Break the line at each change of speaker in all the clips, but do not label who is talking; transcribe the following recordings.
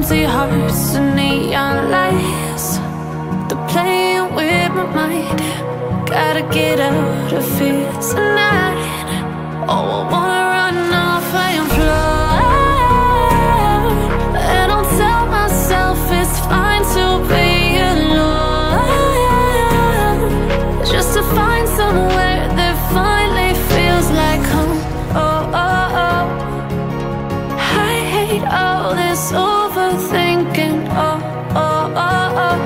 empty hearts and neon lights. They're playing with my mind. Gotta get out of here tonight. Oh, I wanna run off and fly. And I'll tell myself it's fine to be alone, just to find somewhere that finally feels like home. Oh, oh, oh. I hate all this overthinking. Oh, oh, oh, oh.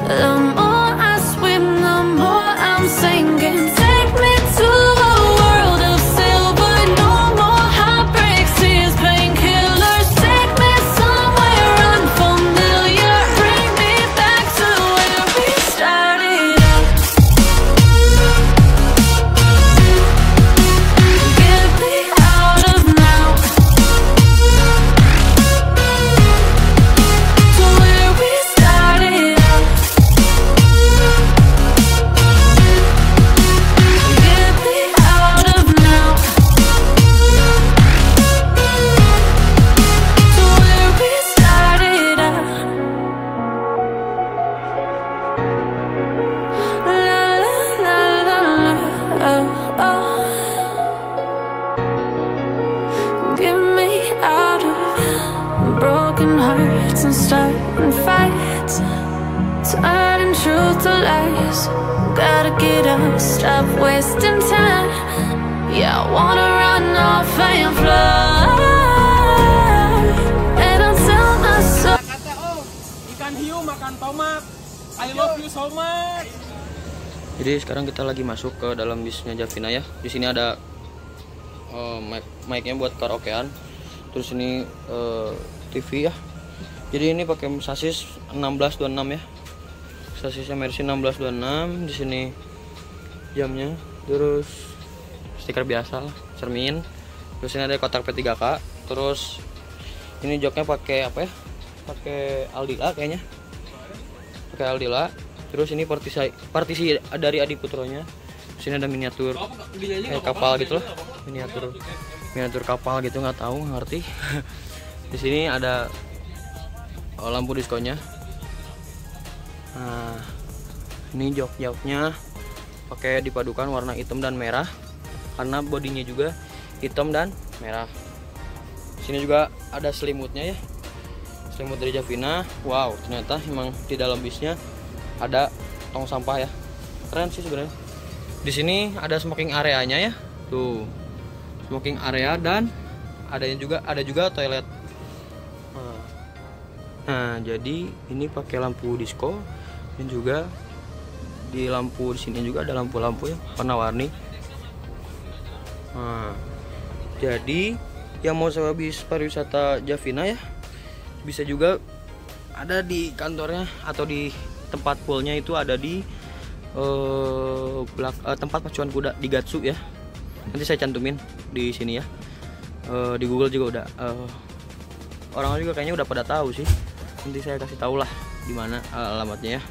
The more I swim, the more I'm sinking. Take me to a world of silver. No more heartbreaks, tears, painkillers. Take me somewhere unfamiliar. Bring me back to where we started out. Get me out of now, to where we started out. Get me out of now, to where we started out. La la la la, oh, oh. Get me out of broken hearts and starting fights, turning truth to lies. Gotta get up, stop wasting time. Yeah, I wanna run off and fly. And I'll tell myself
Kata ikan hiu makan tomat. I love you so much.
Jadi sekarang kita lagi masuk ke dalam bisnya Javina ya. Di sini ada mic-nya buat karaokean. Terus ini TV ya. Jadi ini pakai sasis 1626 ya. Sasisnya Mercy 1626. Di sini jamnya. Terus stiker biasa lah, cermin. Terus ini ada kotak P3K. Terus ini joknya pakai apa ya? Pakai Aldila kayaknya. Pakai Aldila. Terus ini partisi dari Adi Putronya. Sini ada miniatur kayak kapal gitu loh, miniatur kapal gitu, nggak tahu, nggak ngerti. Di sini ada lampu diskonya. Nah, ini jok-joknya pakai dipadukan warna hitam dan merah karena bodinya juga hitam dan merah. Sini juga ada selimutnya ya, selimut dari Javina. Wow, ternyata emang di dalam bisnya ada tong sampah ya, keren sih sebenarnya. Di sini ada smoking areanya ya, tuh smoking area, dan ada juga toilet. Nah, jadi ini pakai lampu disco, dan juga di lampu di sini juga ada lampu-lampu ya warna-warni. Nah, jadi yang mau sewa bis pariwisata Javina ya, bisa juga ada di kantornya atau di tempat poolnya itu ada di tempat pacuan kuda di Gatsu ya. Nanti saya cantumin di sini ya. Di Google juga udah. Orang juga kayaknya udah pada tahu sih. Nanti saya kasih tahu lah di mana alamatnya ya.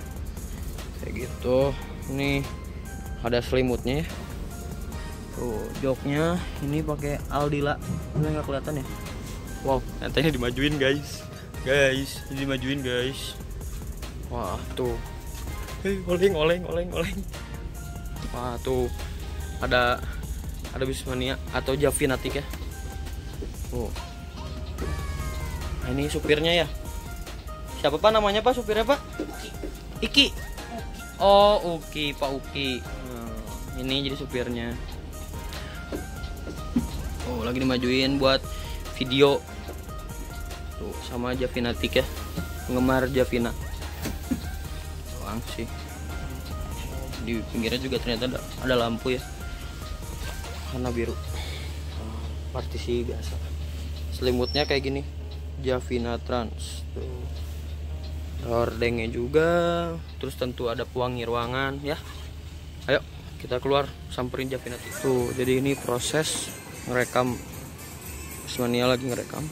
Kayak gitu. Ini ada selimutnya ya. Tuh, joknya ini pakai Aldila. Ini nggak kelihatan ya. Wow, nantinya dimajuin guys. Ini dimajuin guys. Wah, tuh. Oleng. Wah, tuh. Ada Bismania atau Javinatik ya. Oh. Nah, ini supirnya ya. Siapa Pak namanya Pak supirnya Pak? Iki. Oh, Uki, Pak Uki. Ini jadi supirnya. Oh, lagi dimajuin buat video. Tuh, sama Javinatik ya. Penggemar Javina. Doang sih. Di pinggirnya juga ternyata ada lampu ya. Warna biru. Partisi biasa. Selimutnya kayak gini. Javina Trans. Tuh. Hordengnya juga. Terus tentu ada pewangi ruangan ya. Ayo kita keluar samperin Javina. Tuh, jadi ini proses ngerekam. Bismania lagi ngerekam.